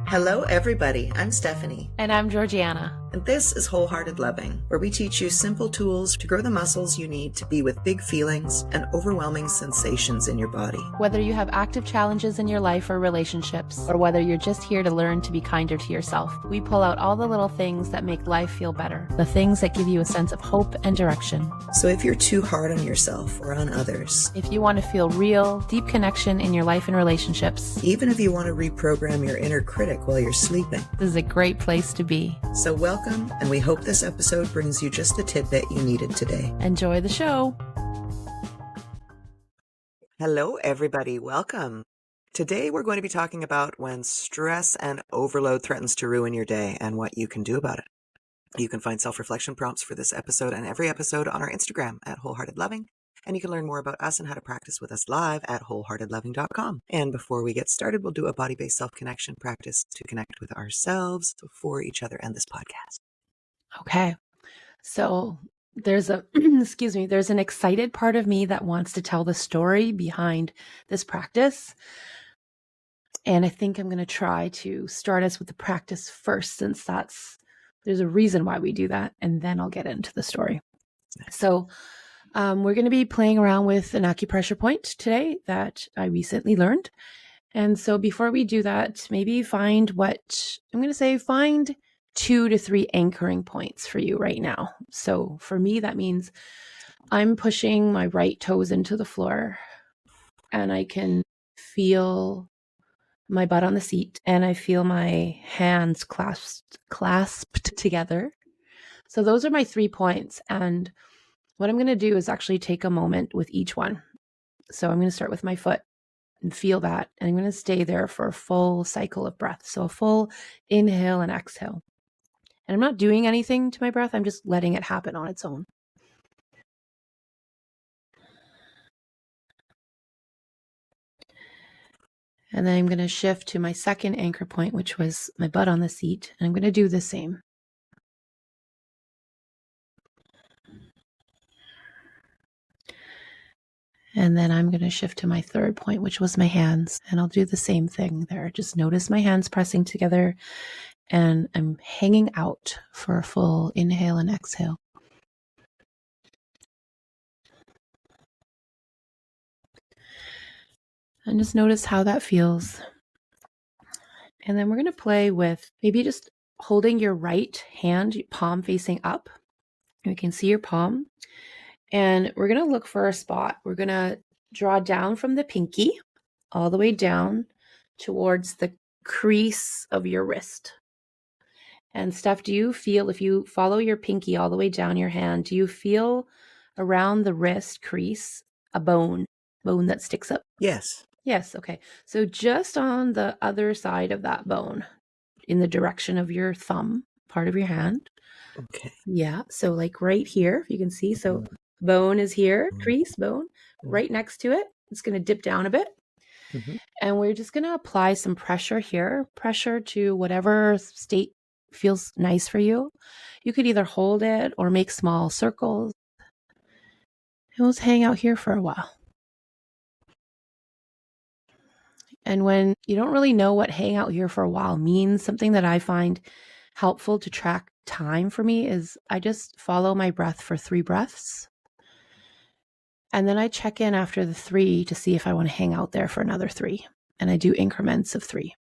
Hello, everybody. I'm Stephanie. And I'm Georgianna. And this is Wholehearted Loving, where we teach you simple tools to grow the muscles you need to be with big feelings and overwhelming sensations in your body. Whether you have active challenges in your life or relationships, or whether you're just here to learn to be kinder to yourself, we pull out all the little things that make life feel better, the things that give you a sense of hope and direction. So if you're too hard on yourself or on others, if you want to feel real, deep connection in your life and relationships, even if you want to reprogram your inner critic while you're sleeping, this is a great place to be. So welcome, and we hope this episode brings you just the tidbit you needed today. Enjoy the show. Hello, everybody. Welcome. Today, we're going to be talking about when stress and overload threatens to ruin your day and what you can do about it. You can find self-reflection prompts for this episode and every episode on our Instagram at Wholehearted Loving. And you can learn more about us and how to practice with us live at wholeheartedloving.com. And before we get started, we'll do a body-based self-connection practice to connect with ourselves, for each other, and this podcast. Okay. So there's an excited part of me that wants to tell the story behind this practice. And I think I'm going to try to start us with the practice first, since there's a reason why we do that. And then I'll get into the story. So we're going to be playing around with an acupressure point today that I recently learned. And so before we do that, maybe find 2 to 3 anchoring points for you right now. So for me, that means I'm pushing my right toes into the floor and I can feel my butt on the seat and I feel my hands clasped together. So those are my 3 points. And what I'm going to do is actually take a moment with each one. So I'm going to start with my foot and feel that. And I'm going to stay there for a full cycle of breath. So a full inhale and exhale. And I'm not doing anything to my breath. I'm just letting it happen on its own. And then I'm going to shift to my second anchor point, which was my butt on the seat. And I'm going to do the same. And then I'm going to shift to my third point, which was my hands. And I'll do the same thing there. Just notice my hands pressing together. And I'm hanging out for a full inhale and exhale. And just notice how that feels. And then we're going to play with maybe just holding your right hand, palm facing up. You can see your palm. And we're going to look for a spot. We're going to draw down from the pinky all the way down towards the crease of your wrist. And Steph, do you feel, if you follow your pinky all the way down your hand, do you feel around the wrist crease a bone that sticks up? Yes. Yes. Okay. So just on the other side of that bone, in the direction of your thumb, part of your hand. Okay. Yeah. So like right here, if you can see. So bone is here, crease, bone. Right next to it, it's going to dip down a bit. Mm-hmm. And we're just going to apply some pressure here, pressure to whatever state feels nice for you. You could either hold it or make small circles. And let's hang out here for a while. And when you don't really know what hang out here for a while means, something that I find helpful to track time for me is I just follow my breath for 3 breaths. And then I check in after the 3 to see if I want to hang out there for another 3. And I do increments of 3.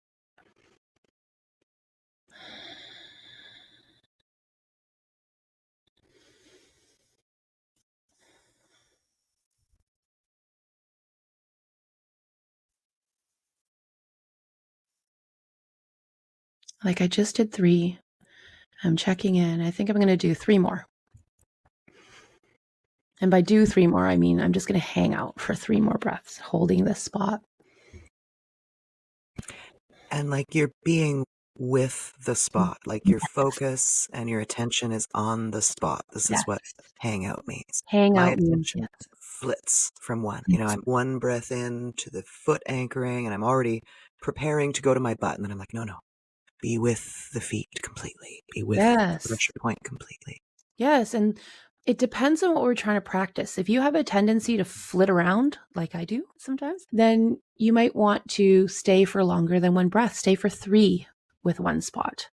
Like I just did 3. I'm checking in. I think I'm going to do 3 more. And by do 3 more, I mean I'm just going to hang out for 3 more breaths, holding this spot. And like you're being with the spot, like your focus and your attention is on the spot. This is what hangout means. My attention flits from one. I'm 1 breath in to the foot anchoring and I'm already preparing to go to my butt. And then I'm like, no. Be with the feet completely. Be with the pressure point completely. Yes. And it depends on what we're trying to practice. If you have a tendency to flit around, like I do sometimes, then you might want to stay for longer than 1 breath. Stay for 3 with one spot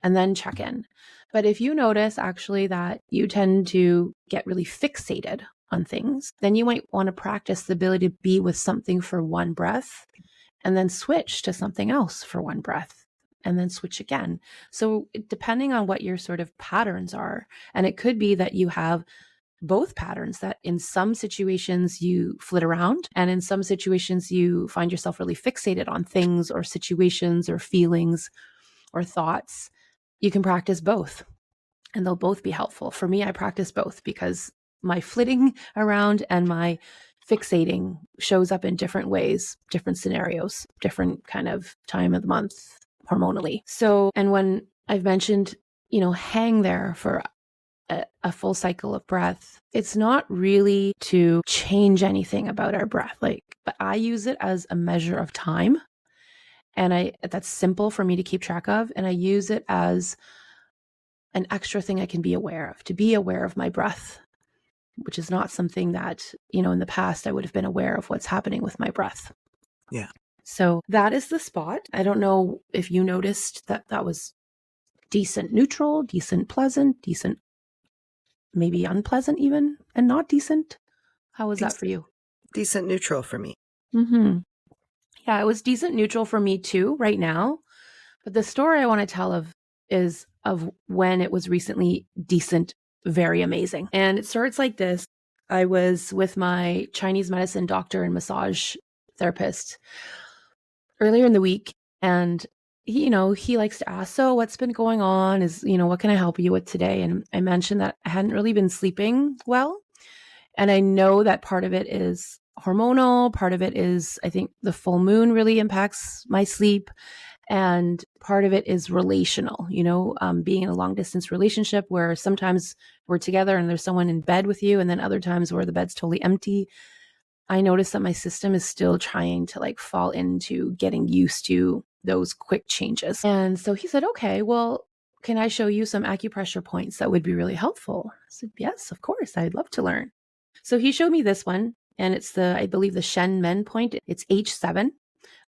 and then check in. But if you notice actually that you tend to get really fixated on things, then you might want to practice the ability to be with something for one breath and then switch to something else for one breath and then switch again. So depending on what your sort of patterns are, and it could be that you have both patterns, that in some situations you flit around and in some situations you find yourself really fixated on things or situations or feelings or thoughts. You can practice both and they'll both be helpful. For me, I practice both because my flitting around and my fixating shows up in different ways, different scenarios, different kind of time of the month hormonally. So, and when I've mentioned, hang there for a full cycle of breath, it's not really to change anything about our breath. But I use it as a measure of time. And that's simple for me to keep track of. And I use it as an extra thing I can be aware of, to be aware of my breath, which is not something that, in the past I would have been aware of what's happening with my breath. Yeah. So that is the spot. I don't know if you noticed that was decent neutral, decent pleasant, decent maybe unpleasant even, and not decent. How was that for you? Decent neutral for me. Mm-hmm. Yeah, it was decent neutral for me too right now. But the story I want to tell is of when it was recently decent, very amazing. And it starts like this. I was with my Chinese medicine doctor and massage therapist earlier in the week. And he likes to ask, so what's been going on? What can I help you with today? And I mentioned that I hadn't really been sleeping well. And I know that part of it is hormonal. Part of it is, I think the full moon really impacts my sleep. And part of it is relational, being in a long distance relationship where sometimes we're together and there's someone in bed with you. And then other times where the bed's totally empty. I notice that my system is still trying to fall into getting used to those quick changes. And so he said, okay, well, can I show you some acupressure points that would be really helpful? I said, yes, of course. I'd love to learn. So he showed me this one, and it's I believe the Shen Men point. It's H7.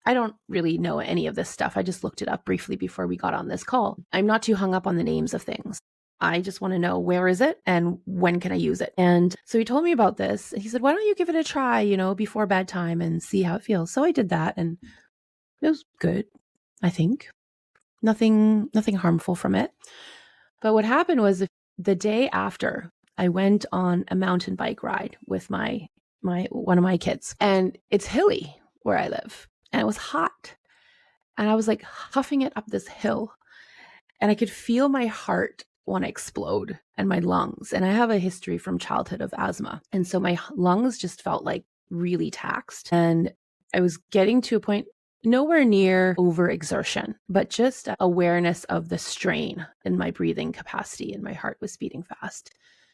I don't really know any of this stuff. I just looked it up briefly before we got on this call. I'm not too hung up on the names of things. I just want to know, where is it and when can I use it? And so he told me about this. He said, why don't you give it a try, before bedtime and see how it feels? So I did that and it was good, I think. Nothing harmful from it. But what happened was the day after, I went on a mountain bike ride with my one of my kids, and it's hilly where I live, and it was hot, and I was huffing it up this hill, and I could feel my heart want to explode and my lungs. And I have a history from childhood of asthma, and so my lungs just felt really taxed, and I was getting to a point nowhere near overexertion, but just awareness of the strain in my breathing capacity, and my heart was beating fast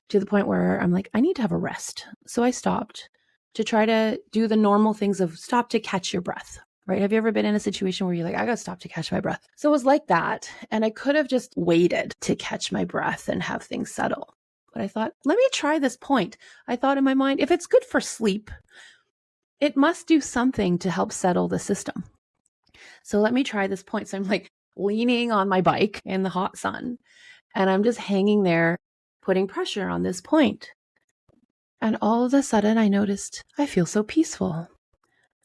to the point where I'm I need to have a rest. So I stopped to try to do the normal things of stop to catch your breath, right? Have you ever been in a situation where you're I got to stop to catch my breath? So it was like that. And I could have just waited to catch my breath and have things settle. But I thought, let me try this point. I thought in my mind, if it's good for sleep, it must do something to help settle the system. So let me try this point. So I'm leaning on my bike in the hot sun, and I'm just hanging there, putting pressure on this point. And all of a sudden I noticed I feel so peaceful.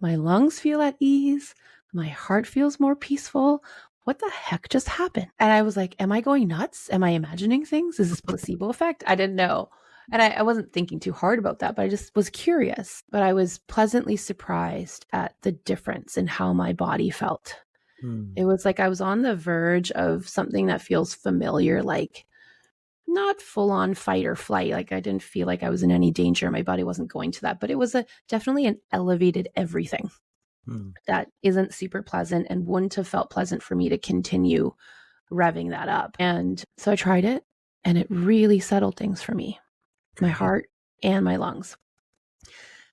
My lungs feel at ease. My heart feels more peaceful. What the heck just happened? And I was am I going nuts? Am I imagining things? Is this placebo effect? I didn't know. And I wasn't thinking too hard about that, but I just was curious. But I was pleasantly surprised at the difference in how my body felt. It was I was on the verge of something that feels familiar, not full on fight or flight. I didn't feel I was in any danger. My body wasn't going to that, but it was definitely an elevated everything that isn't super pleasant and wouldn't have felt pleasant for me to continue revving that up. And so I tried it, and it really settled things for me, my heart and my lungs.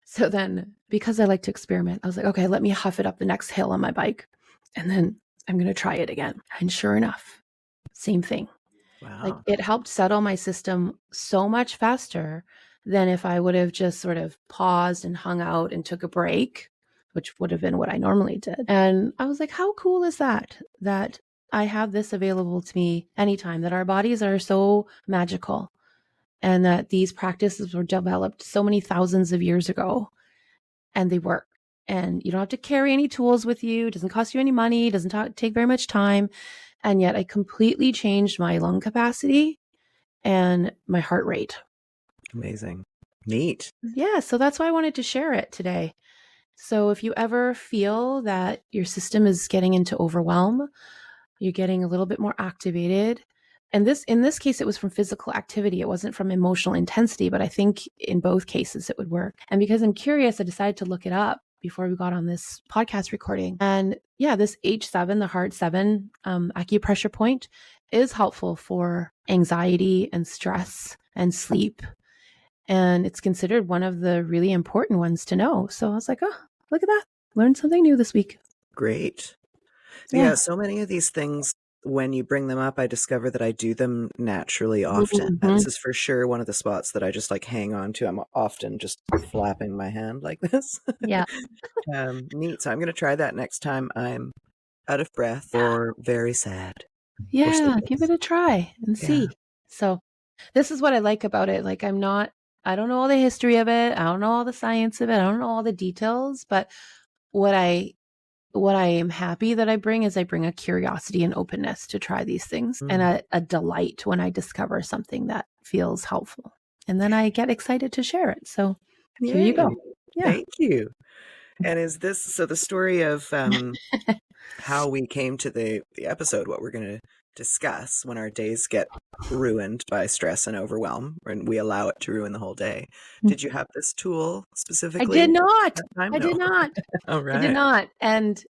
So then, because I like to experiment, I was okay, let me huff it up the next hill on my bike, and then I'm going to try it again. And sure enough, same thing. Wow. It helped settle my system so much faster than if I would have just sort of paused and hung out and took a break, which would have been what I normally did. And I was how cool is that? That I have this available to me anytime, that our bodies are so magical and that these practices were developed so many thousands of years ago and they work. And you don't have to carry any tools with you. It doesn't cost you any money. It doesn't take very much time. And yet I completely changed my lung capacity and my heart rate. Amazing. Neat. Yeah. So that's why I wanted to share it today. So if you ever feel that your system is getting into overwhelm, you're getting a little bit more activated. And in this case, it was from physical activity. It wasn't from emotional intensity, but I think in both cases it would work. And because I'm curious, I decided to look it up before we got on this podcast recording. And yeah, this H7, the heart 7 acupressure point, is helpful for anxiety and stress and sleep. And it's considered one of the really important ones to know. So I was like, oh, look at that. Learned something new this week. Great. Yeah. So many of these things, when you bring them up, I discover that I do them naturally often. Mm-hmm. This is for sure one of the spots that I just like hang on to. I'm often just flapping my hand like this. Yeah. Neat. So I'm going to try that next time I'm out of breath or very sad or Yeah. Give sleepless. it a try and Yeah. see. So this is what I like about it. Like I don't know all the history of it. I don't know all the science of it. I don't know all the details, but what I am happy that I bring is I bring a curiosity and openness to try these things and a delight when I discover something that feels helpful. And then I get excited to share it. So here you Yay. go. Yeah. Thank you. And is this so the story of how we came to the episode, what we're going to discuss when our days get ruined by stress and overwhelm, and we allow it to ruin the whole day? Did you have this tool I specifically did not. that time? I No. did not. All I did right. not. And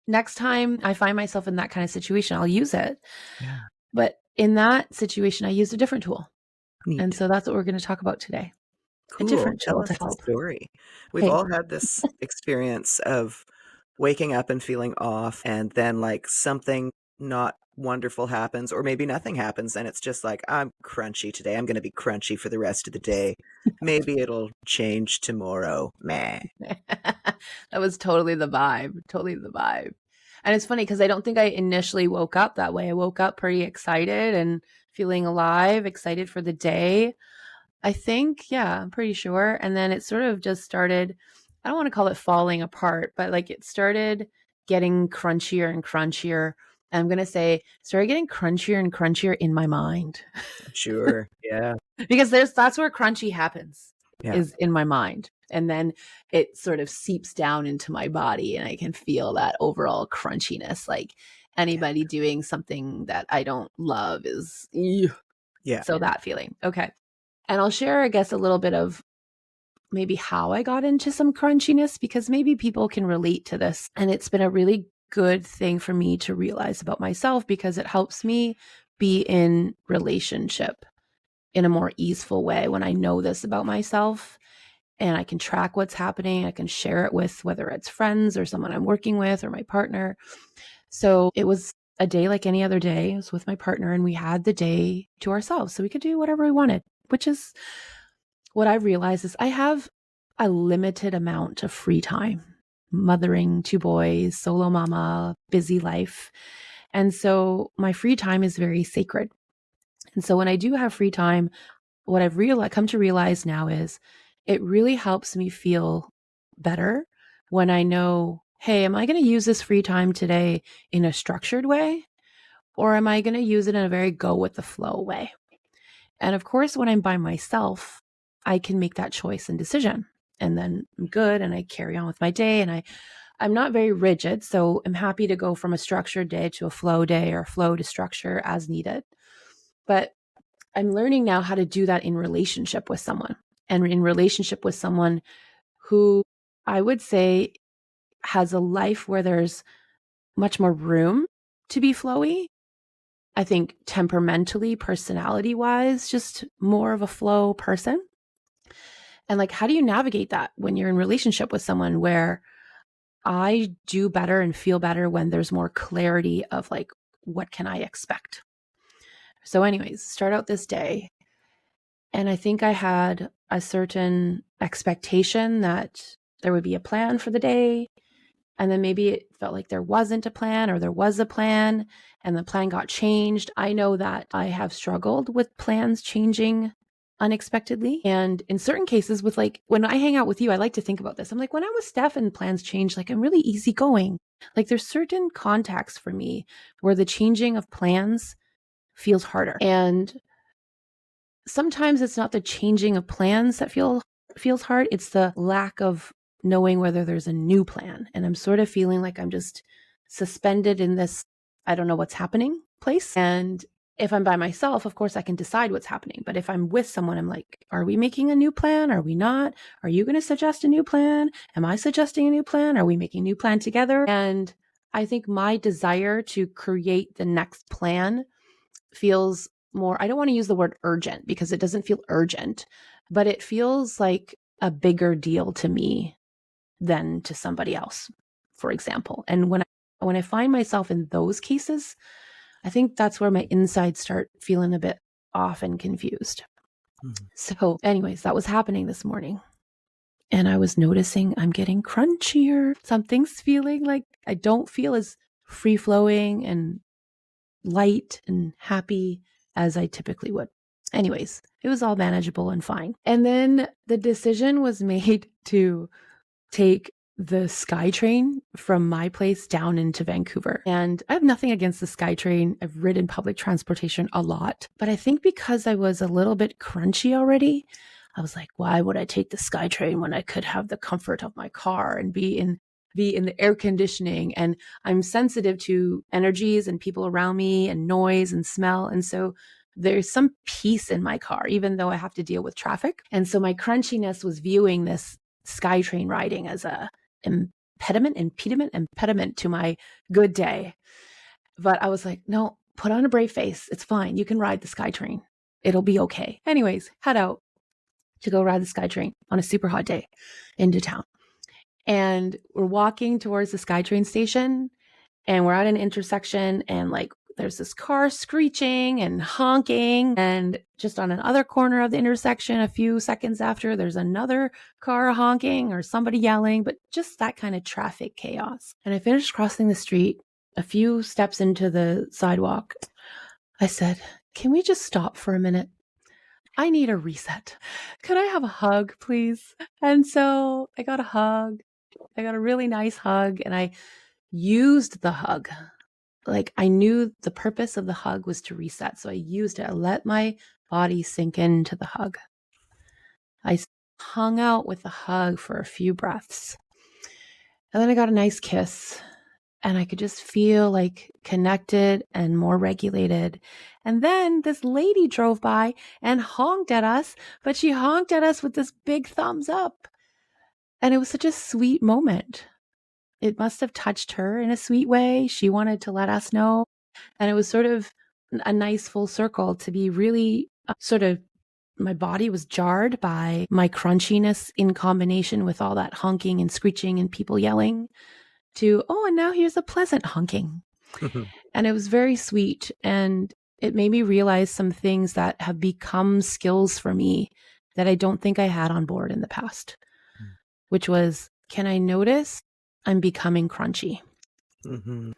next time I find myself in that kind of situation, I'll use it. Yeah. But in that situation, I used a different tool. Neat. And so that's what we're going to talk about today. A Cool. different Tell tool us to the help. story. We've Okay. all had this experience of waking up and feeling off, and then like something not wonderful happens, or maybe nothing happens, and it's just like, I'm crunchy today. I'm going to be crunchy for the rest of the day. Maybe it'll change tomorrow. Meh. That was totally the vibe. Totally the vibe. And it's funny because I don't think I initially woke up that way. I woke up pretty excited and feeling alive, excited for the day. I think, yeah, I'm pretty sure. And then it sort of just started, I don't want to call it falling apart, but like it started getting crunchier and crunchier. And I'm going to say, started getting crunchier and crunchier in my mind. Sure. Yeah. Because that's where crunchy happens, Yeah. is in my mind. And then it sort of seeps down into my body and I can feel that overall crunchiness. Like anybody doing something that I don't love is, Yeah. so that feeling. Okay. And I'll share, I guess, a little bit of maybe how I got into some crunchiness, because maybe people can relate to this. And it's been a really good thing for me to realize about myself, because it helps me be in relationship in a more easeful way when I know this about myself and I can track what's happening. I can share it with whether it's friends or someone I'm working with or my partner. So it was a day like any other day. I was with my partner and we had the day to ourselves so we could do whatever we wanted, which is what I realized is I have a limited amount of free time, mothering two boys, solo mama, busy life. And so my free time is very sacred. And so when I do have free time, what I've come to realize now is it really helps me feel better when I know, hey, am I going to use this free time today in a structured way? Or am I going to use it in a very go with the flow way? And of course, when I'm by myself, I can make that choice and decision. And then I'm good and I carry on with my day. And I'm not very rigid. So I'm happy to go from a structured day to a flow day or flow to structure as needed. But I'm learning now how to do that in relationship with someone, and in relationship with someone who I would say has a life where there's much more room to be flowy. I think temperamentally, personality wise, just more of a flow person. And like, how do you navigate that when you're in relationship with someone where I do better and feel better when there's more clarity of like, what can I expect? So anyways, start out this day. And I think I had a certain expectation that there would be a plan for the day. And then maybe it felt like there wasn't a plan, or there was a plan and the plan got changed. I know that I have struggled with plans changing unexpectedly. And in certain cases, with like when I hang out with you, I like to think about this. I'm like, when I'm with Steph and plans change, like I'm really easygoing. Like there's certain contexts for me where the changing of plans feels harder. And sometimes it's not the changing of plans that feels hard. It's the lack of knowing whether there's a new plan. And I'm sort of feeling like I'm just suspended in this, I don't know what's happening place. And if I'm by myself, of course I can decide what's happening. But if I'm with someone, I'm like, are we making a new plan? Are we not? Are you going to suggest a new plan? Am I suggesting a new plan? Are we making a new plan together? And I think my desire to create the next plan feels more, I don't want to use the word urgent because it doesn't feel urgent, but it feels like a bigger deal to me than to somebody else, for example. And when I find myself in those cases, I think that's where my insides start feeling a bit off and confused. Mm-hmm. So anyways, that was happening this morning. And I was noticing I'm getting crunchier. Something's feeling like I don't feel as free flowing and light and happy as I typically would. Anyways, it was all manageable and fine. And then the decision was made to take the SkyTrain from my place down into Vancouver. And I have nothing against the SkyTrain. I've ridden public transportation a lot, but I think because I was a little bit crunchy already, I was like, why would I take the SkyTrain when I could have the comfort of my car and be in the air conditioning? And I'm sensitive to energies and people around me and noise and smell. And so there's some peace in my car, even though I have to deal with traffic. And so my crunchiness was viewing this SkyTrain riding as a impediment to my good day. But I was like, no, put on a brave face. It's fine. You can ride the SkyTrain. It'll be okay. Anyways, head out to go ride the SkyTrain on a super hot day into town. And we're walking towards the SkyTrain station, and we're at an intersection, and like there's this car screeching and honking, and just on another corner of the intersection, a few seconds after, there's another car honking or somebody yelling, but just that kind of traffic chaos. And I finished crossing the street, a few steps into the sidewalk. I said, can we just stop for a minute? I need a reset. Could I have a hug, please? And so I got a hug. I got a really nice hug, and I used the hug. Like I knew the purpose of the hug was to reset. So I used it. I let my body sink into the hug. I hung out with the hug for a few breaths. And then I got a nice kiss, and I could just feel like connected and more regulated. And then this lady drove by and honked at us, but she honked at us with this big thumbs up. And it was such a sweet moment. It must have touched her in a sweet way. She wanted to let us know. And it was sort of a nice full circle to be really my body was jarred by my crunchiness in combination with all that honking and screeching and people yelling to, oh, and now here's a pleasant honking. And it was very sweet. And it made me realize some things that have become skills for me that I don't think I had on board in the past, which was, can I notice I'm becoming crunchy? Mm-hmm.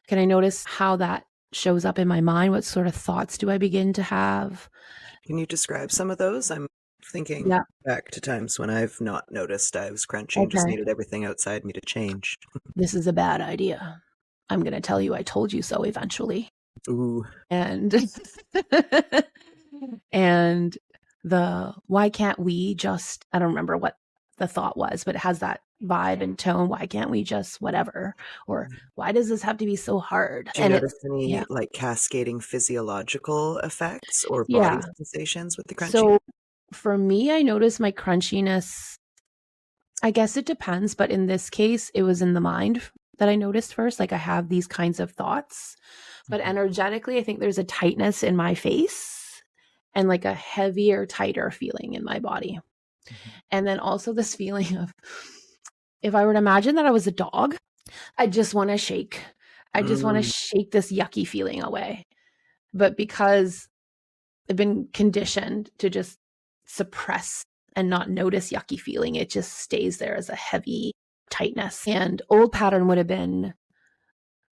Can I notice how that shows up in my mind? What sort of thoughts do I begin to have? Can you describe some of those? I'm thinking back to times when I've not noticed I was crunchy and just needed everything outside me to change. This is a bad idea. I'm going to tell you I told you so eventually. Ooh. And and the why can't we just, I don't remember what the thought was, but it has that vibe and tone. Why can't we just whatever? Or why does this have to be so hard? Do you notice any like cascading physiological effects or body sensations with the crunchy? So for me, I notice my crunchiness. I guess it depends, but in this case, it was in the mind that I noticed first. Like I have these kinds of thoughts, but energetically, I think there's a tightness in my face and like a heavier, tighter feeling in my body. And then also this feeling of, if I were to imagine that I was a dog, I just want to shake. I just want to shake this yucky feeling away. But because I've been conditioned to just suppress and not notice yucky feeling, it just stays there as a heavy tightness. And old pattern would have been,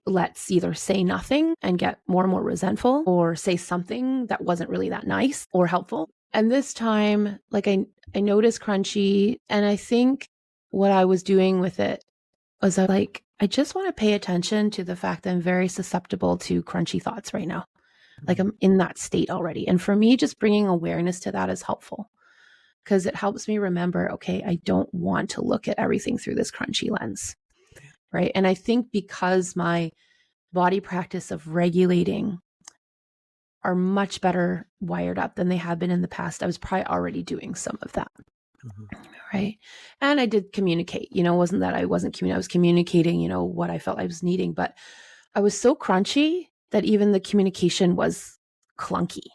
let's either say nothing and get more and more resentful, or say something that wasn't really that nice or helpful. And this time, like I noticed crunchy, and I think what I was doing with it was I just want to pay attention to the fact that I'm very susceptible to crunchy thoughts right now. Like I'm in that state already. And for me, just bringing awareness to that is helpful, because it helps me remember, okay, I don't want to look at everything through this crunchy lens. Right. And I think because my body practice of regulating are much better wired up than they have been in the past, I was probably already doing some of that. Right. And I did communicate, it wasn't that I wasn't communicating, I was communicating, what I felt I was needing, but I was so crunchy that even the communication was clunky,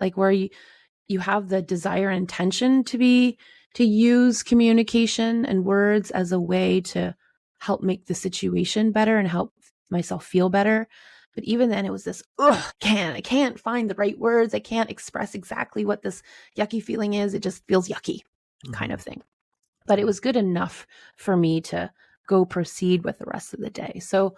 like where you have the desire and intention to use communication and words as a way to help make the situation better and help myself feel better. But even then it was this, I can't find the right words. I can't express exactly what this yucky feeling is. It just feels yucky kind of thing. But it was good enough for me to go proceed with the rest of the day. So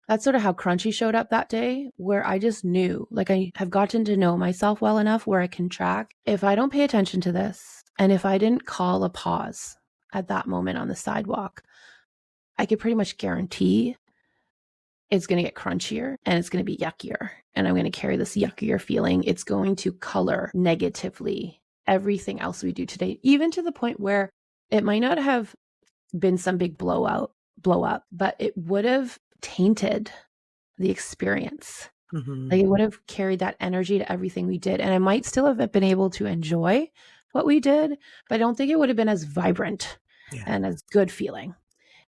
that's sort of how crunchy showed up that day, where I just knew, like I have gotten to know myself well enough where I can track, if I don't pay attention to this, and if I didn't call a pause at that moment on the sidewalk, I could pretty much guarantee it's going to get crunchier and it's going to be yuckier. And I'm going to carry this yuckier feeling. It's going to color negatively everything else we do today, even to the point where it might not have been some big blow up, but it would have tainted the experience. Like it would have carried that energy to everything we did. And I might still have been able to enjoy what we did, but I don't think it would have been as vibrant and as good feeling.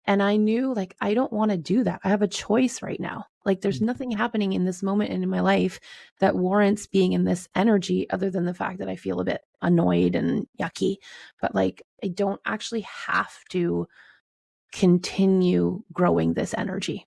And I knew, like, I don't want to do that. I have a choice right now. Like there's nothing happening in this moment in my life that warrants being in this energy, other than the fact that I feel a bit annoyed and yucky. But like, I don't actually have to continue growing this energy.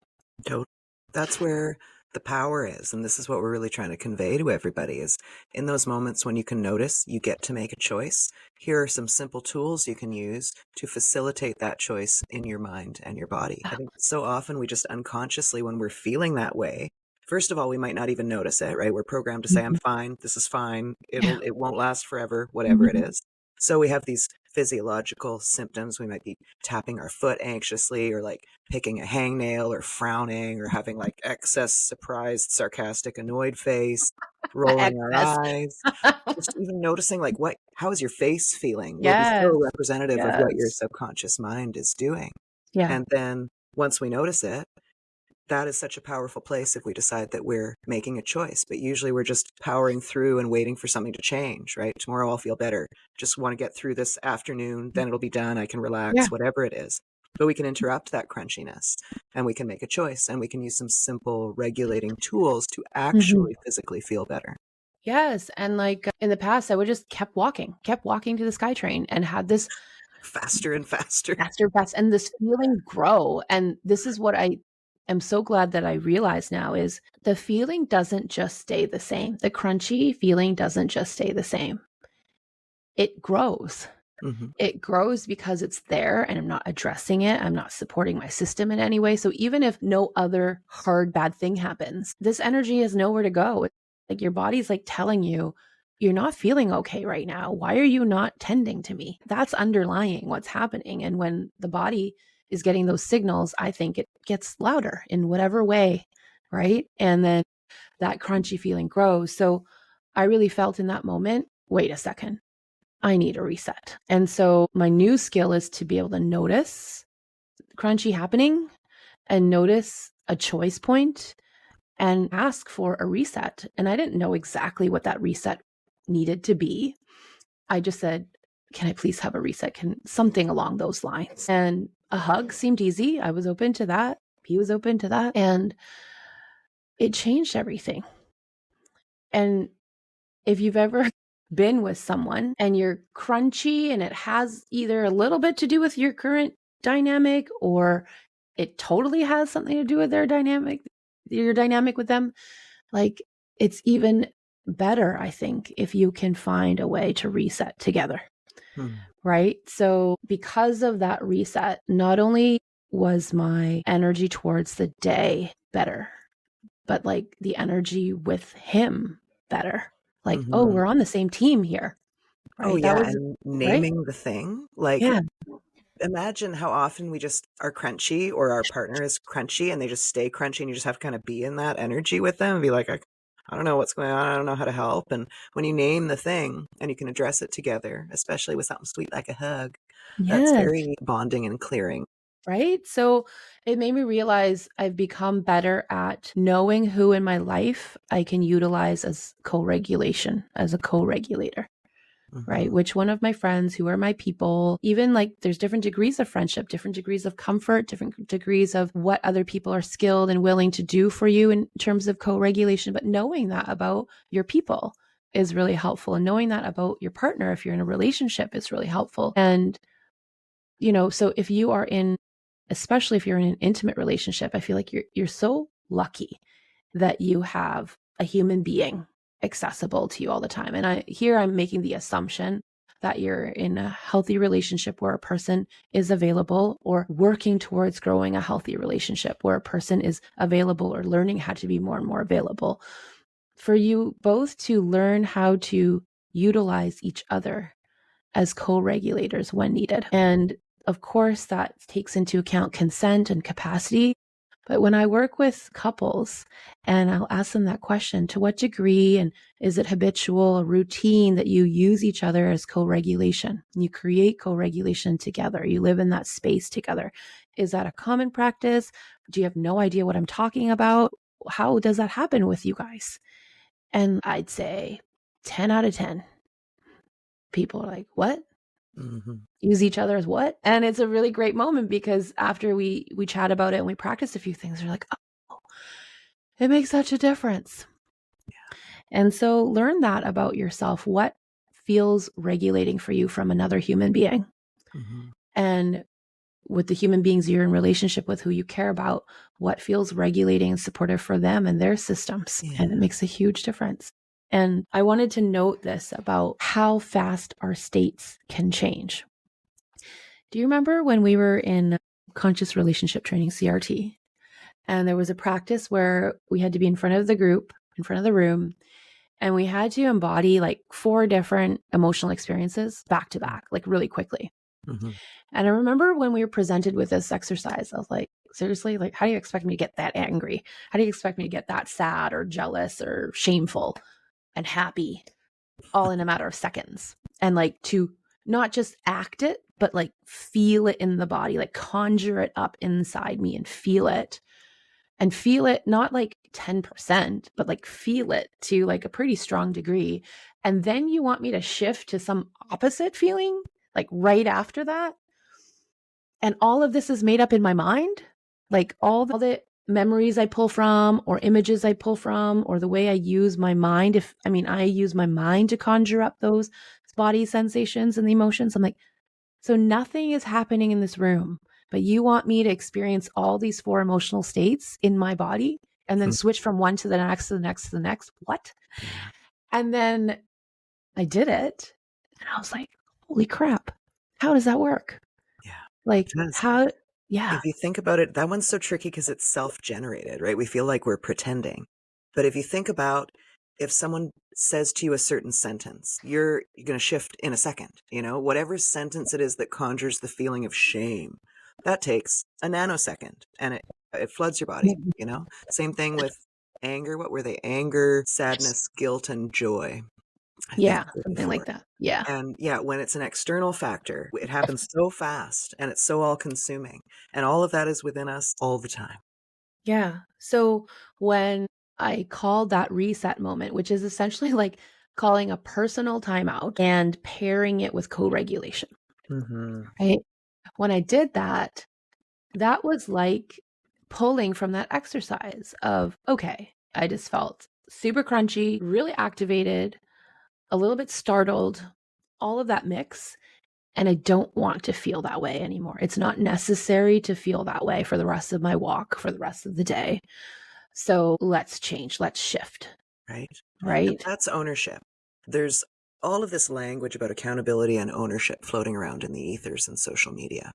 That's where the power is. And this is what we're really trying to convey to everybody, is in those moments when you can notice, you get to make a choice. Here are some simple tools you can use to facilitate that choice in your mind and your body. I think so often we just unconsciously, when we're feeling that way, first of all, we might not even notice it, right? We're programmed to say, I'm fine. This is fine. It won't last forever, whatever it is. So we have these physiological symptoms. We might be tapping our foot anxiously, or like picking a hangnail, or frowning, or having like excess surprised, sarcastic, annoyed face, rolling our eyes. Just even noticing like how is your face feeling will be so representative of what your subconscious mind is doing. And then once we notice it, that is such a powerful place if we decide that we're making a choice. But usually we're just powering through and waiting for something to change, right? Tomorrow I'll feel better. Just want to get through this afternoon, then it'll be done. I can relax, whatever it is. But we can interrupt that crunchiness and we can make a choice, and we can use some simple regulating tools to actually physically feel better. Yes. And like in the past, I would just kept walking to the SkyTrain and had this faster and faster, and this feeling grow. And this is what I am so glad that I realize now, is the feeling doesn't just stay the same. The crunchy feeling doesn't just stay the same. It grows. It grows because it's there and I'm not addressing it. I'm not supporting my system in any way. So even if no other hard, bad thing happens, this energy has nowhere to go. Like your body's like telling you, you're not feeling okay right now. Why are you not tending to me? That's underlying what's happening. And when the body is getting those signals, I think it gets louder in whatever way, right? And then that crunchy feeling grows. So I really felt in that moment, wait a second, I need a reset. And so my new skill is to be able to notice crunchy happening and notice a choice point and ask for a reset. And I didn't know exactly what that reset needed to be. I just said, can I please have a reset? Something along those lines. And a hug seemed easy. I was open to that. He was open to that. And it changed everything. And if you've ever been with someone and you're crunchy and it has either a little bit to do with your current dynamic, or it totally has something to do with your dynamic with them, like it's even better, I think, if you can find a way to reset together. right? So because of that reset, not only was my energy towards the day better, but like the energy with him better. Like, oh, Mhm. we're on the same team here, Oh, right? That yeah, was and right. naming the thing, like, Yeah. imagine how often we just are crunchy or our partner is crunchy and they just stay crunchy and you just have to kind of be in that energy with them and be like, I don't know what's going on. I don't know how to help. And when you name the thing and you can address it together, especially with something sweet like a hug, that's Yes. very bonding and clearing. Right. So it made me realize I've become better at knowing who in my life I can utilize as co-regulation, as a co-regulator. Right. Hmm. Which one of my friends, who are my people, even like there's different degrees of friendship, different degrees of comfort, different degrees of what other people are skilled and willing to do for you in terms of co-regulation. But knowing that about your people is really helpful. And knowing that about your partner, if you're in a relationship, is really helpful. And, so if you are especially if you're in an intimate relationship, I feel like you're so lucky that you have a human being accessible to you all the time. And I'm making the assumption that you're in a healthy relationship where a person is available, or working towards growing a healthy relationship where a person is available or learning how to be more and more available, for you both to learn how to utilize each other as co-regulators when needed. And of course, that takes into account consent and capacity. But when I work with couples and I'll ask them that question, to what degree, and is it habitual, a routine that you use each other as co-regulation? You create co-regulation together. You live in that space together. Is that a common practice? Do you have no idea what I'm talking about? How does that happen with you guys? And I'd say 10 out of 10 people are like, what? Hmm. Use each other as what? And it's a really great moment, because after we chat about it and we practice a few things, we're like, oh, it makes such a difference. And so learn that about yourself. What feels regulating for you from another human being? Hmm. And with the human beings you're in relationship with, who you care about, what feels regulating and supportive for them and their systems? And it Yeah. makes a huge difference. And I wanted to note this about how fast our states can change. Do you remember when we were in conscious relationship training, CRT, and there was a practice where we had to be in front of the group, in front of the room, and we had to embody like 4 different emotional experiences back to back, like really quickly. Hmm. And I remember when we were presented with this exercise, I was like, seriously, like, how do you expect me to get that angry? How do you expect me to get that sad or jealous or shameful and happy all in a matter of seconds? And like to not just act it, but like feel it in the body, like conjure it up inside me and feel it. And feel it not like 10%, but like feel it to like a pretty strong degree. And then you want me to shift to some opposite feeling, like right after that. And all of this is made up in my mind, like all the memories I pull from, or images I pull from, or the way I use my mind. I use my mind to conjure up those body sensations and the emotions. I'm like, so nothing is happening in this room, but you want me to experience all these 4 emotional states in my body and then switch from one to the next, to the next, to the next. What? Yeah. And then I did it, and I was like, holy crap. How does that work? Yeah. It Like, does. how? Yeah. If you think about it, that one's so tricky because it's self-generated, right? We feel like we're pretending. But if you think about, if someone says to you a certain sentence, you're going to shift in a second, whatever sentence it is that conjures the feeling of shame, that takes a nanosecond and it floods your body. Same thing with anger. What were they? Anger, sadness, guilt, and joy. I think Yeah. is what Something like before. that. Yeah. And yeah, when it's an external factor, it happens so fast and it's so all consuming. And all of that is within us all the time. Yeah. So when I called that reset moment, which is essentially like calling a personal timeout and pairing it with co-regulation, Hmm. right? When I did that, that was like pulling from that exercise of, okay, I just felt super crunchy, really activated, a little bit startled, all of that mix. And I don't want to feel that way anymore. It's not necessary to feel that way for the rest of my walk, for the rest of the day. So let's change, let's shift, Right. And right? that's ownership. There's all of this language about accountability and ownership floating around in the ethers and social media.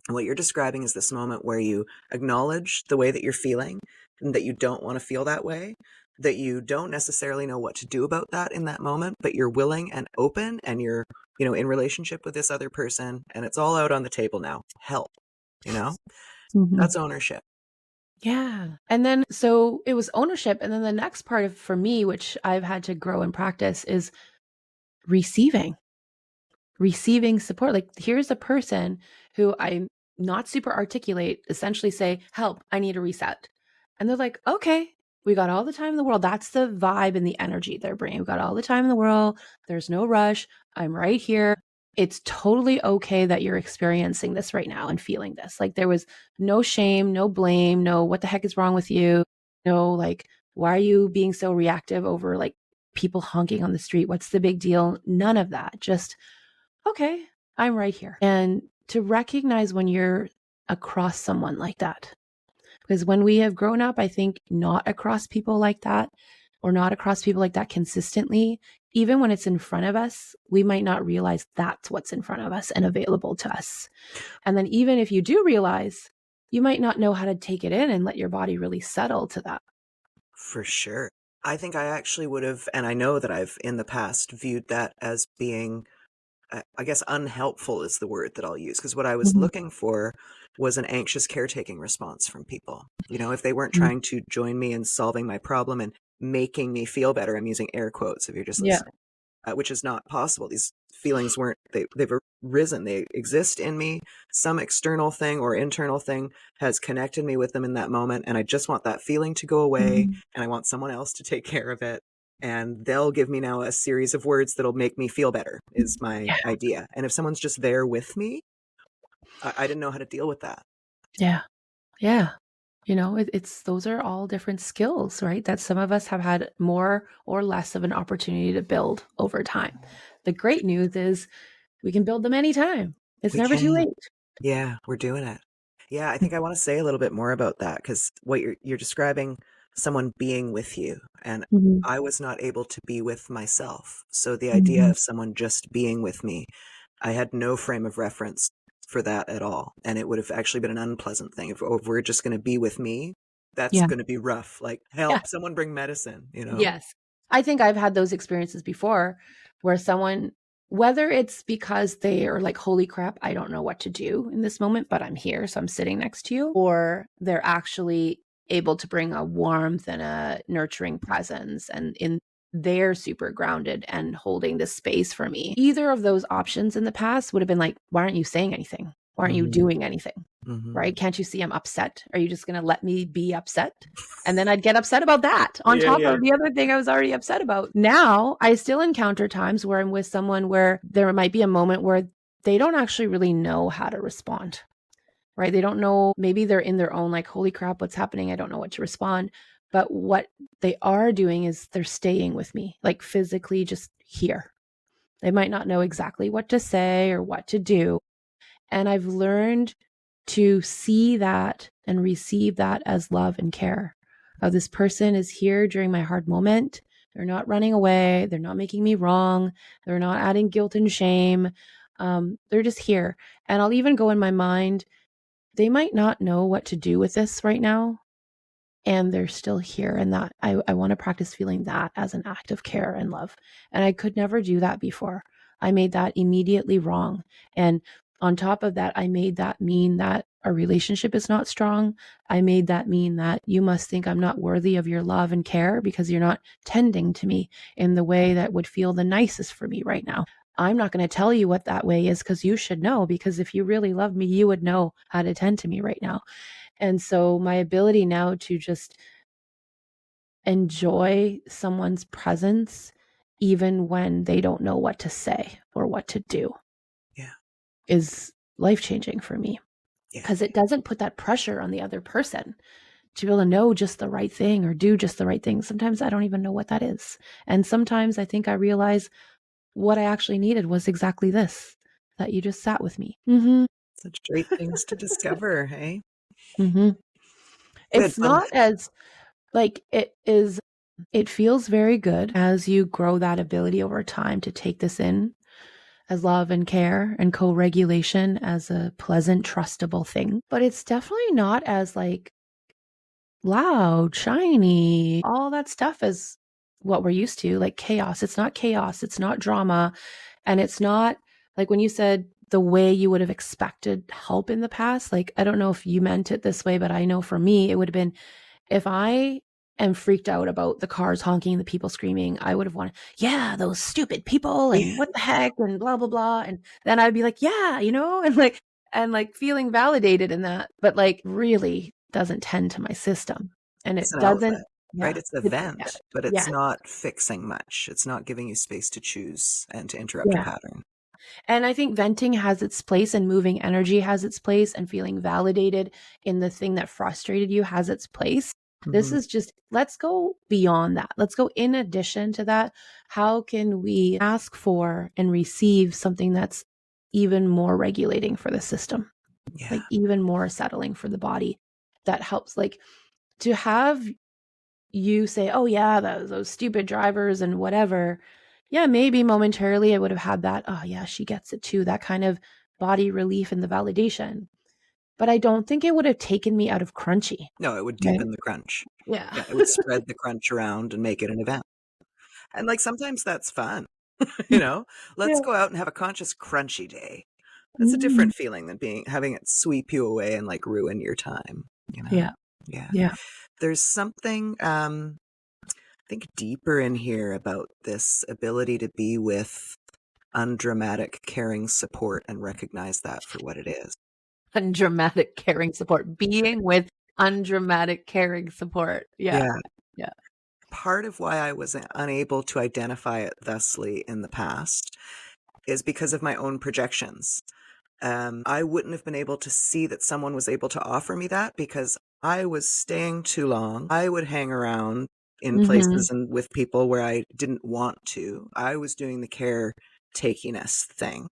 And what you're describing is this moment where you acknowledge the way that you're feeling and that you don't want to feel that way, that you don't necessarily know what to do about that in that moment, but you're willing and open and you're, in relationship with this other person and it's all out on the table now. Help, you know? Mhm. That's ownership. Yeah. And then, so it was ownership. And then the next part of, for me, which I've had to grow and practice, is receiving, receiving support. Like, here's a person who I'm not super articulate, essentially say, help, I need a reset. And they're like, okay, we got all the time in the world. That's the vibe and the energy they're bringing. We got all the time in the world. There's no rush. I'm right here. It's totally okay that you're experiencing this right now and feeling this. Like, there was no shame, no blame, no what the heck is wrong with you? No, like, why are you being so reactive over like people honking on the street? What's the big deal? None of that. Just, okay, I'm right here. And to recognize when you're across someone like that. Because when we have grown up, I think not across people like that, or not across people like that consistently, even when it's in front of us, we might not realize that's what's in front of us and available to us. And then even if you do realize, you might not know how to take it in and let your body really settle to that. For sure. I think I actually would have, and I know that I've in the past viewed that as being, I guess, unhelpful is the word that I'll use, because what I was Mhm. looking for was an anxious caretaking response from people. If they weren't Mhm. trying to join me in solving my problem and making me feel better, I'm using air quotes if you're just Yeah. listening, which is not possible. These feelings weren't, they've arisen, they exist in me. Some external thing or internal thing has connected me with them in that moment. And I just want that feeling to go away. Mhm. And I want someone else to take care of it. And they'll give me now a series of words that'll make me feel better, is my Yeah. idea. And if someone's just there with me, I didn't know how to deal with that. Yeah. Yeah. It's those are all different skills, right? That some of us have had more or less of an opportunity to build over time. The great news is we can build them anytime. It's We never too can. late. Yeah, we're doing it. Yeah, I think I want to say a little bit more about that, because what you're describing, someone being with you, and Mhm. I was not able to be with myself. So the idea Mhm. of someone just being with me, I had no frame of reference for that at all, and it would have actually been an unpleasant thing if we're just going to be with me. That's Yeah. going to be rough. Like, Yeah. help, someone bring medicine, Yes. I think I've had those experiences before where someone, whether it's because they are like, holy crap, I don't know what to do in this moment, but I'm here, so I'm sitting next to you, or they're actually able to bring a warmth and a nurturing presence and they're super grounded and holding this space for me. Either of those options in the past would have been like, why aren't you saying anything? Why aren't you Hmm. doing anything? Hmm. Right? Can't you see I'm upset? Are you just going to let me be upset? And then I'd get upset about that on Yeah, top yeah. of the other thing I was already upset about. Now I still encounter times where I'm with someone where there might be a moment where they don't actually really know how to respond, right? They don't know, maybe they're in their own like, holy crap, what's happening? I don't know what to respond. But what they are doing is they're staying with me, like physically just here. They might not know exactly what to say or what to do. And I've learned to see that and receive that as love and care. This person is here during my hard moment. They're not running away. They're not making me wrong. They're not adding guilt and shame. They're just here. And I'll even go in my mind, they might not know what to do with this right now, and they're still here. And that I want to practice feeling that as an act of care and love. And I could never do that before. I made that immediately wrong. And on top of that, I made that mean that our relationship is not strong. I made that mean that you must think I'm not worthy of your love and care because you're not tending to me in the way that would feel the nicest for me right now. I'm not going to tell you what that way is because you should know, because if you really love me, you would know how to tend to me right now. And so my ability now to just enjoy someone's presence, even when they don't know what to say or what to do, Yeah, is life changing for me, yeah, because it doesn't put that pressure on the other person to be able to know just the right thing or do just the right thing. Sometimes I don't even know what that is. And sometimes I think I realize what I actually needed was exactly this, that you just sat with me. such great things to discover. Hey, Hmm. good. It's not as like it is. It feels very good as you grow that ability over time to take this in as love and care and co-regulation as a pleasant, trustable thing. But it's definitely not as like loud, shiny, all that stuff is what we're used to, like chaos. It's not chaos. It's not drama. And it's not like when you said the way you would have expected help in the past. Like, I don't know if you meant it this way, but I know for me, it would have been if I am freaked out about the cars honking, the people screaming, I would have wanted, yeah, those stupid people and Yeah. what the heck and blah, blah, blah. And then I'd be like, yeah, and like feeling validated in that, but like really doesn't tend to my system. And It's it an doesn't, outlet, right? yeah, It's a it's, vent, but it's yeah, not fixing much. It's not giving you space to choose and to interrupt a yeah. pattern. And I think venting has its place and moving energy has its place and feeling validated in the thing that frustrated you has its place. This Hmm. is just, let's go beyond that. Let's go in addition to that. How can we ask for and receive something that's even more regulating for the system, Yeah. like even more settling for the body that helps, like to have you say, oh, yeah, those stupid drivers and whatever. Yeah, maybe momentarily I would have had that. Oh, yeah, she gets it too. That kind of body relief and the validation. But I don't think it would have taken me out of crunchy. No, it would Right. deepen the crunch. Yeah. Yeah, it would spread the crunch around and make it an event. And like sometimes that's fun, Let's Yeah. go out and have a conscious crunchy day. That's a Mhm. different feeling than having it sweep you away and like ruin your time, you know? Yeah. Yeah. Yeah. There's something I think deeper in here about this ability to be with undramatic, caring support and recognize that for what it is. Undramatic caring support. Being with undramatic caring support. Yeah. Yeah. Yeah. Part of why I was unable to identify it thusly in the past is because of my own projections. I wouldn't have been able to see that someone was able to offer me that because I was staying too long. I would hang around in Hmm. places and with people where I didn't want to. I was doing the caretakiness thing.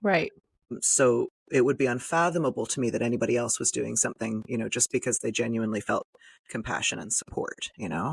Right. So it would be unfathomable to me that anybody else was doing something, just because they genuinely felt compassion and support.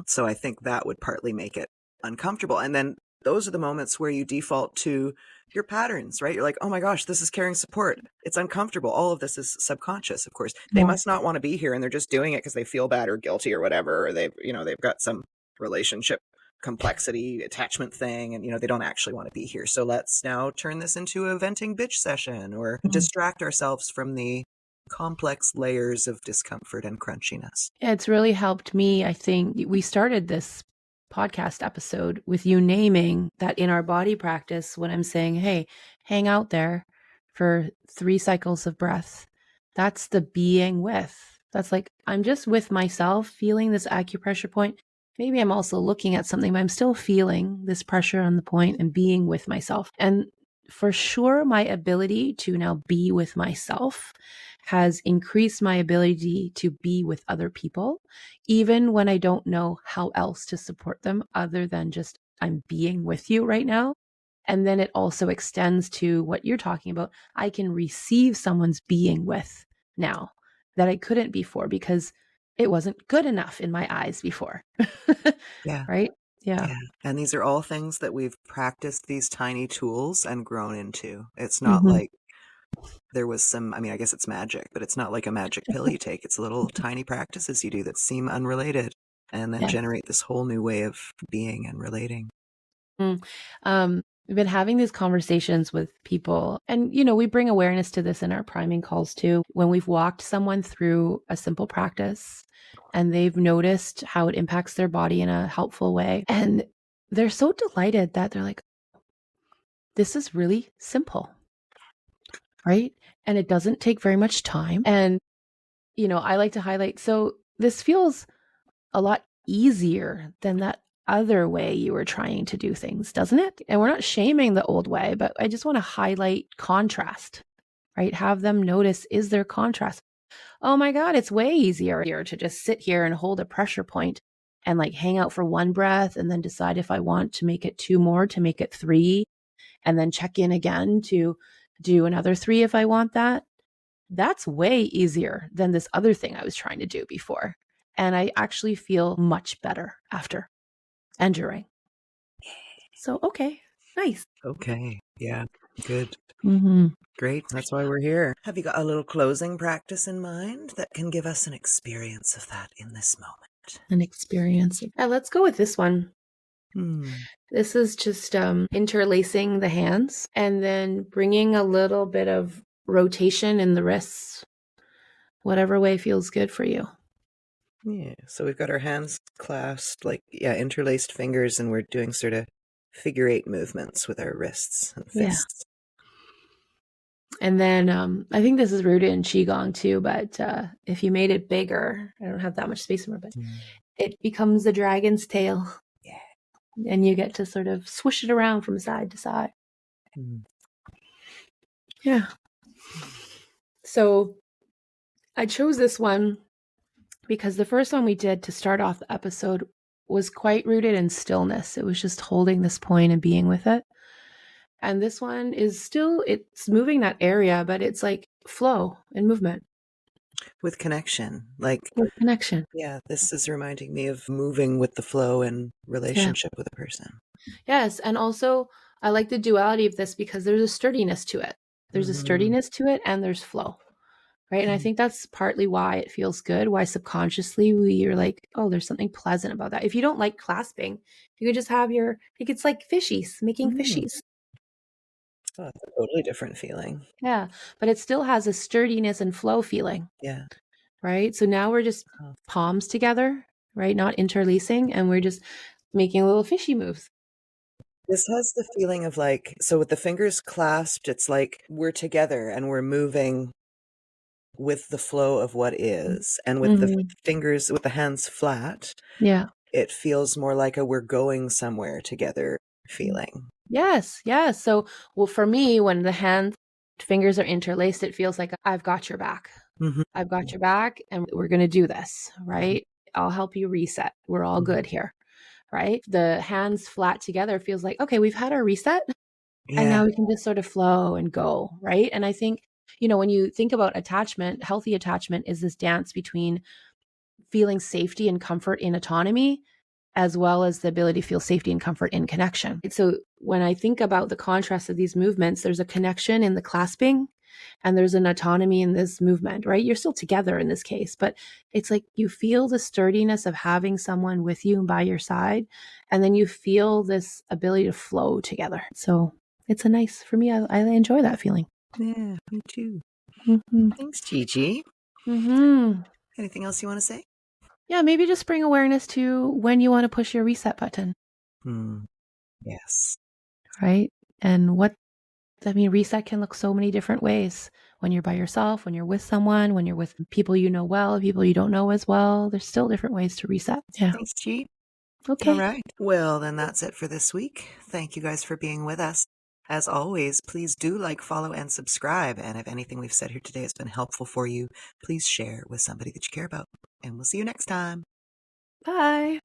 So I think that would partly make it uncomfortable. And then those are the moments where you default to your patterns, right? You're like, oh my gosh, this is caring support. It's uncomfortable. All of this is subconscious, of course. They Yeah. must not want to be here and they're just doing it because they feel bad or guilty or whatever, or they've got some relationship complexity attachment thing and they don't actually want to be here, so let's now turn this into a venting bitch session or distract ourselves from the complex layers of discomfort and crunchiness. It's really helped me. I think we started this podcast episode with you naming that in our body practice, when I'm saying, hey, hang out there for 3 cycles of breath, that's the being with. That's like, I'm just with myself, feeling this acupressure point. Maybe I'm also looking at something, but I'm still feeling this pressure on the point and being with myself. And for sure, my ability to now be with myself has increased my ability to be with other people, even when I don't know how else to support them other than just I'm being with you right now. And then it also extends to what you're talking about. I can receive someone's being with now that I couldn't before because it wasn't good enough in my eyes before. Yeah. Right? Yeah. Yeah. And these are all things that we've practiced these tiny tools and grown into. It's not Hmm. like there was I guess it's magic, but it's not like a magic pill you take. It's little tiny practices you do that seem unrelated and then Yes. generate this whole new way of being and relating. Mm. We've been having these conversations with people, and we bring awareness to this in our priming calls too. When we've walked someone through a simple practice and they've noticed how it impacts their body in a helpful way, and they're so delighted that they're like, this is really simple, right? And it doesn't take very much time. And, I like to highlight, so this feels a lot easier than that other way you were trying to do things, doesn't it? And we're not shaming the old way, but I just want to highlight contrast, right? Have them notice, is there contrast? Oh my God, it's way easier to just sit here and hold a pressure point and like hang out for one breath and then decide if I want to make it 2 more, to make it 3, and then check in again to do another 3 if I want that. That's way easier than this other thing I was trying to do before. And I actually feel much better after. and during. So, okay, nice. Okay. Yeah. Good. Mm-hmm. Great. That's why we're here. Have you got a little closing practice in mind that can give us an experience of that in this moment? An experience. Yeah, let's go with this one. This is just interlacing the hands and then bringing a little bit of rotation in the wrists, whatever way feels good for you. Yeah. So we've got our hands clasped, interlaced fingers, and we're doing sort of figure 8 movements with our wrists and fists. And then I think this is rooted in Qigong too, but if you made it bigger, I don't have that much space in my, but it becomes a dragon's tail. Yeah. And you get to sort of swish it around from side to side. Yeah. So I chose this one because the first one we did to start off the episode was quite rooted in stillness. It was just holding this point and being with it. And this one is still, it's moving that area, but it's like flow and movement. With connection. With connection. Yeah, this is reminding me of moving with the flow and relationship with a person. Yes. And also, I like the duality of this because there's a sturdiness to it. There's a sturdiness to it and there's flow. Right. And I think that's partly why it feels good, why subconsciously we're like, oh, there's something pleasant about that. If you don't like clasping, you could just have it's like fishies, making fishies. Oh, it's a totally different feeling. Yeah. But it still has a sturdiness and flow feeling. Yeah. Right. So now we're just palms together, right? Not interlacing. And we're just making little fishy moves. This has the feeling of so with the fingers clasped, it's like we're together and we're moving with the flow of what is. And with the fingers, with the hands flat, it feels more like we're going somewhere together feeling. Yes. Yes. So, well, for me, when the fingers are interlaced, it feels like I've got your back. I've got your back and we're going to do this, right? I'll help you reset. We're all good here, right? The hands flat together feels like, okay, we've had our reset and now we can just sort of flow and go, right? And I think, when you think about attachment, healthy attachment is this dance between feeling safety and comfort in autonomy, as well as the ability to feel safety and comfort in connection. So when I think about the contrast of these movements, there's a connection in the clasping and there's an autonomy in this movement, right? You're still together in this case, but it's like you feel the sturdiness of having someone with you and by your side, and then you feel this ability to flow together. So it's for me, I enjoy that feeling. Yeah, me too. Thanks, Gigi. Anything else you want to say? Yeah, maybe just bring awareness to when you want to push your reset button. Yes. Right? And reset can look so many different ways. When you're by yourself, when you're with someone, when you're with people you know well, people you don't know as well, there's still different ways to reset. Yeah. Thanks, G. Okay. All right. Well, then that's it for this week. Thank you guys for being with us. As always, please do follow, and subscribe. And if anything we've said here today has been helpful for you, please share with somebody that you care about. And we'll see you next time. Bye.